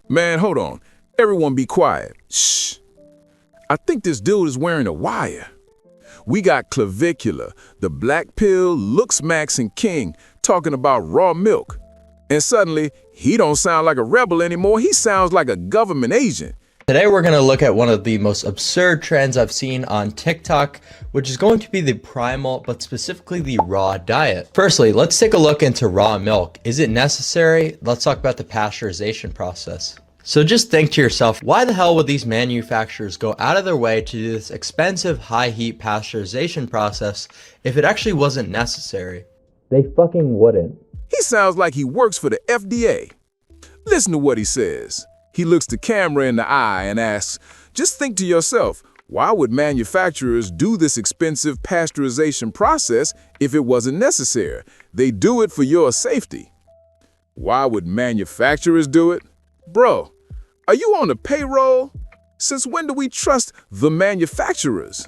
Man, hold on. Everyone be quiet. Shh. I think this dude is wearing a wire. We got Clavicular, the black pill, Looksmaxxing king, talking about raw milk. And suddenly, he don't sound like a rebel anymore. He sounds like a government agent. Today we're going to look at one of the most absurd trends I've seen on TikTok, which is going to be the Primal, but specifically the raw diet. Firstly, let's take a look into raw milk. Is it necessary? Let's talk about the pasteurization process. So just think to yourself, why the hell would these manufacturers go out of their way to do this expensive high heat pasteurization process if it actually wasn't necessary? They fucking wouldn't. He sounds like he works for the FDA. Listen to what he says. He looks the camera in the eye and asks, just think to yourself, why would manufacturers do this expensive pasteurization process if it wasn't necessary? They do it for your safety. Why would manufacturers do it? Bro, are you on the payroll? Since when do we trust the manufacturers?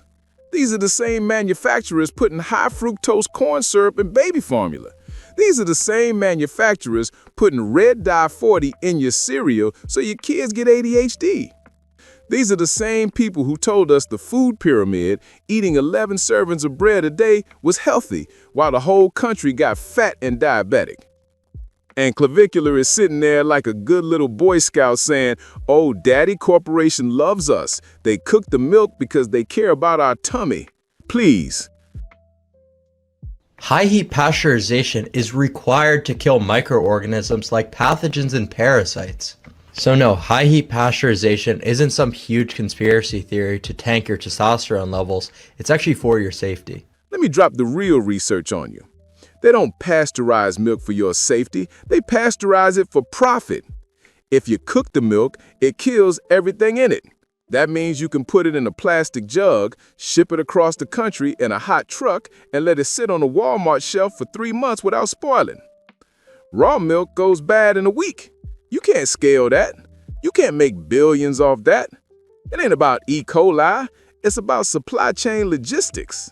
These are the same manufacturers putting high fructose corn syrup in baby formula. These are the same manufacturers putting red dye 40 in your cereal so your kids get ADHD. These are the same people who told us the food pyramid, eating 11 servings of bread a day, was healthy, while the whole country got fat and diabetic. And Clavicular is sitting there like a good little Boy Scout saying, oh, Daddy Corporation loves us. They cook the milk because they care about our tummy. Please. High heat pasteurization is required to kill microorganisms like pathogens and parasites. So no, high heat pasteurization isn't some huge conspiracy theory to tank your testosterone levels. It's actually for your safety. Let me drop the real research on you. They don't pasteurize milk for your safety. They pasteurize it for profit. If you cook the milk, it kills everything in it. That means you can put it in a plastic jug, ship it across the country in a hot truck, and let it sit on a Walmart shelf for 3 months without spoiling. Raw milk goes bad in a week. You can't scale that. You can't make billions off that. It ain't about E. coli. It's about supply chain logistics.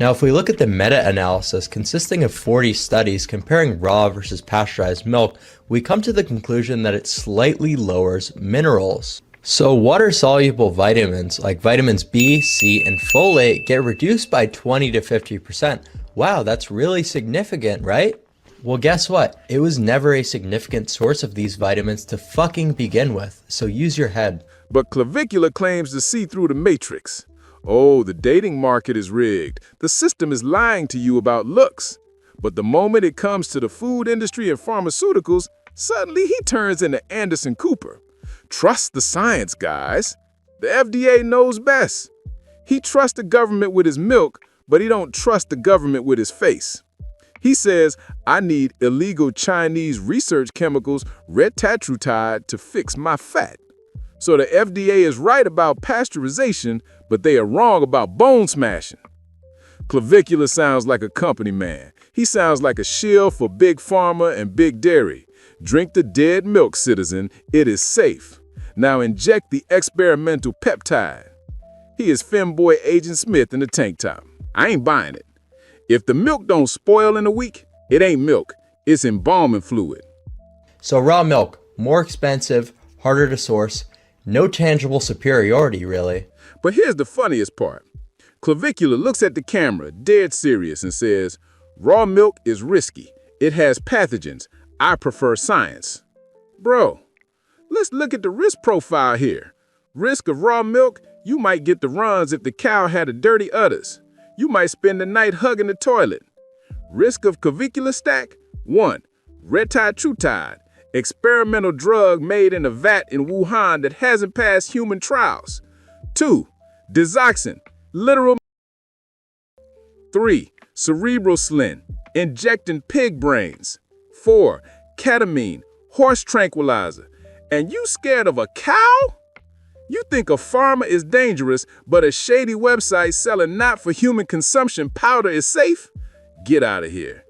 Now, if we look at the meta-analysis consisting of 40 studies comparing raw versus pasteurized milk, we come to the conclusion that it slightly lowers minerals. So water-soluble vitamins like vitamins B, C, and folate get reduced by 20 to 50%. Wow, that's really significant, right? Well, guess what? It was never a significant source of these vitamins to fucking begin with, so use your head. But Clavicular claims to see through the matrix. Oh, the dating market is rigged. The system is lying to you about looks. But the moment it comes to the food industry and pharmaceuticals, suddenly he turns into Anderson Cooper. Trust the science, guys. The FDA knows best. He trusts the government with his milk, but he don't trust the government with his face. He says, I need illegal Chinese research chemicals, Retatrutide, to fix my fat. So the FDA is right about pasteurization, but they are wrong about bone smashing. Clavicular sounds like a company man. He sounds like a shield for big pharma and big dairy. Drink the dead milk, citizen. It is safe. Now inject the experimental peptide. He is Femboy Agent Smith in the tank top. I ain't buying it. If the milk don't spoil in a week, it ain't milk. It's embalming fluid. So raw milk, more expensive, harder to source, no tangible superiority, really. But here's the funniest part. Clavicular looks at the camera, dead serious, and says, raw milk is risky. It has pathogens. I prefer science. Bro, let's look at the risk profile here. Risk of raw milk, you might get the runs if the cow had a dirty udders. You might spend the night hugging the toilet. Risk of clavicular stack, 1. Retatrutide, experimental drug made in a vat in Wuhan that hasn't passed human trials. 2. Digoxin, literal. 3. Cerebral slin, injecting pig brains. 4. Ketamine, horse tranquilizer. And you scared of a cow? You think a pharma is dangerous, but a shady website selling not for human consumption powder is safe? Get out of here.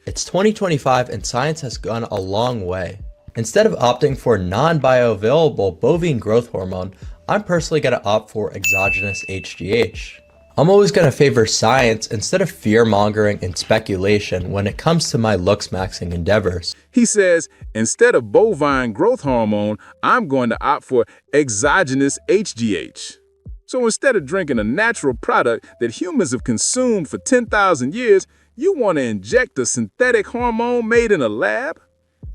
It's 2025 and science has gone a long way. Instead of opting for non-bioavailable bovine growth hormone, I'm personally going to opt for exogenous HGH. I'm always going to favor science instead of fear-mongering and speculation when it comes to my Looksmaxxing endeavors. He says, instead of bovine growth hormone, I'm going to opt for exogenous HGH. So instead of drinking a natural product that humans have consumed for 10,000 years, you want to inject a synthetic hormone made in a lab?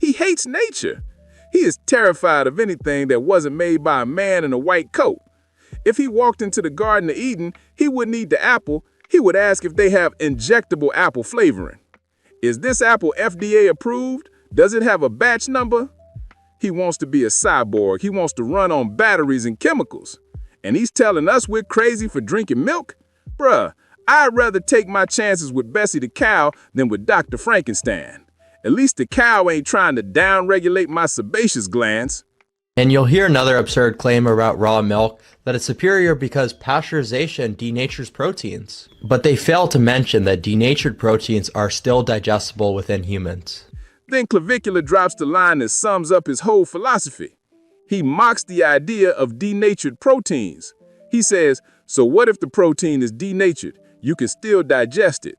He hates nature. He is terrified of anything that wasn't made by a man in a white coat. If he walked into the Garden of Eden, he wouldn't eat the apple. He would ask if they have injectable apple flavoring. Is this apple FDA approved? Does it have a batch number? He wants to be a cyborg. He wants to run on batteries and chemicals. And he's telling us we're crazy for drinking milk? Bruh, I'd rather take my chances with Bessie the cow than with Dr. Frankenstein. At least the cow ain't trying to downregulate my sebaceous glands. And you'll hear another absurd claim about raw milk, that it's superior because pasteurization denatures proteins. But they fail to mention that denatured proteins are still digestible within humans. Then Clavicular drops the line that sums up his whole philosophy. He mocks the idea of denatured proteins. He says, so what if the protein is denatured? You can still digest it.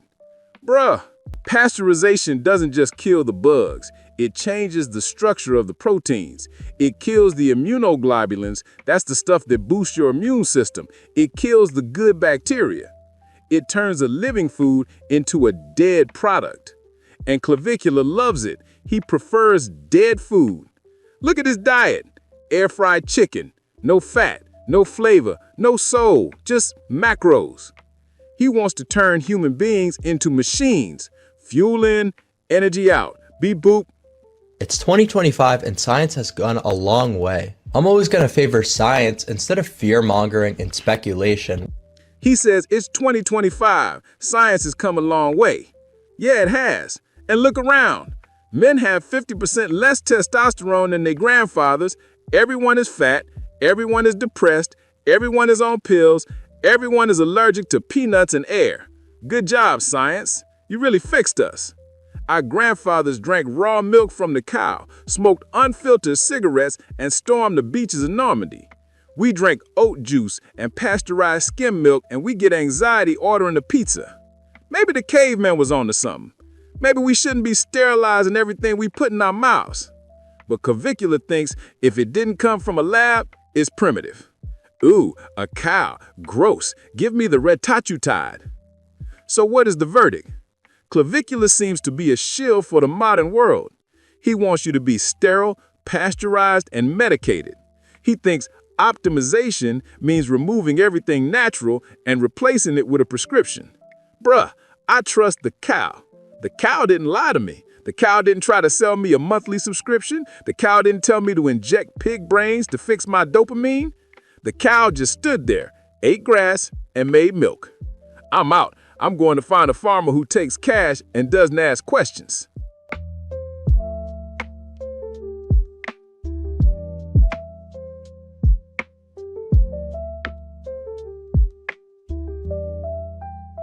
Bruh, pasteurization doesn't just kill the bugs. It changes the structure of the proteins. It kills the immunoglobulins. That's the stuff that boosts your immune system. It kills the good bacteria. It turns a living food into a dead product. And Clavicular loves it. He prefers dead food. Look at his diet. Air-fried chicken. No fat, no flavor, no soul, just macros. He wants to turn human beings into machines. Fuel in, energy out. Beep boop. It's 2025 and science has gone a long way. I'm always going to favor science instead of fear-mongering and speculation. He says it's 2025. Science has come a long way. Yeah, it has. And look around. Men have 50% less testosterone than their grandfathers. Everyone is fat. Everyone is depressed. Everyone is on pills. Everyone is allergic to peanuts and air. Good job, science. You really fixed us. Our grandfathers drank raw milk from the cow, smoked unfiltered cigarettes, and stormed the beaches of Normandy. We drink oat juice and pasteurized skim milk, and we get anxiety ordering a pizza. Maybe the caveman was onto something. Maybe we shouldn't be sterilizing everything we put in our mouths. But Clavicular thinks if it didn't come from a lab, it's primitive. Ooh, a cow. Gross. Give me the Retatrutide. So what is the verdict? Clavicular seems to be a shill for the modern world. He wants you to be sterile, pasteurized, and medicated. He thinks optimization means removing everything natural and replacing it with a prescription. Bruh, I trust the cow. The cow didn't lie to me. The cow didn't try to sell me a monthly subscription. The cow didn't tell me to inject pig brains to fix my dopamine. The cow just stood there, ate grass, and made milk. I'm out. I'm going to find a farmer who takes cash and doesn't ask questions.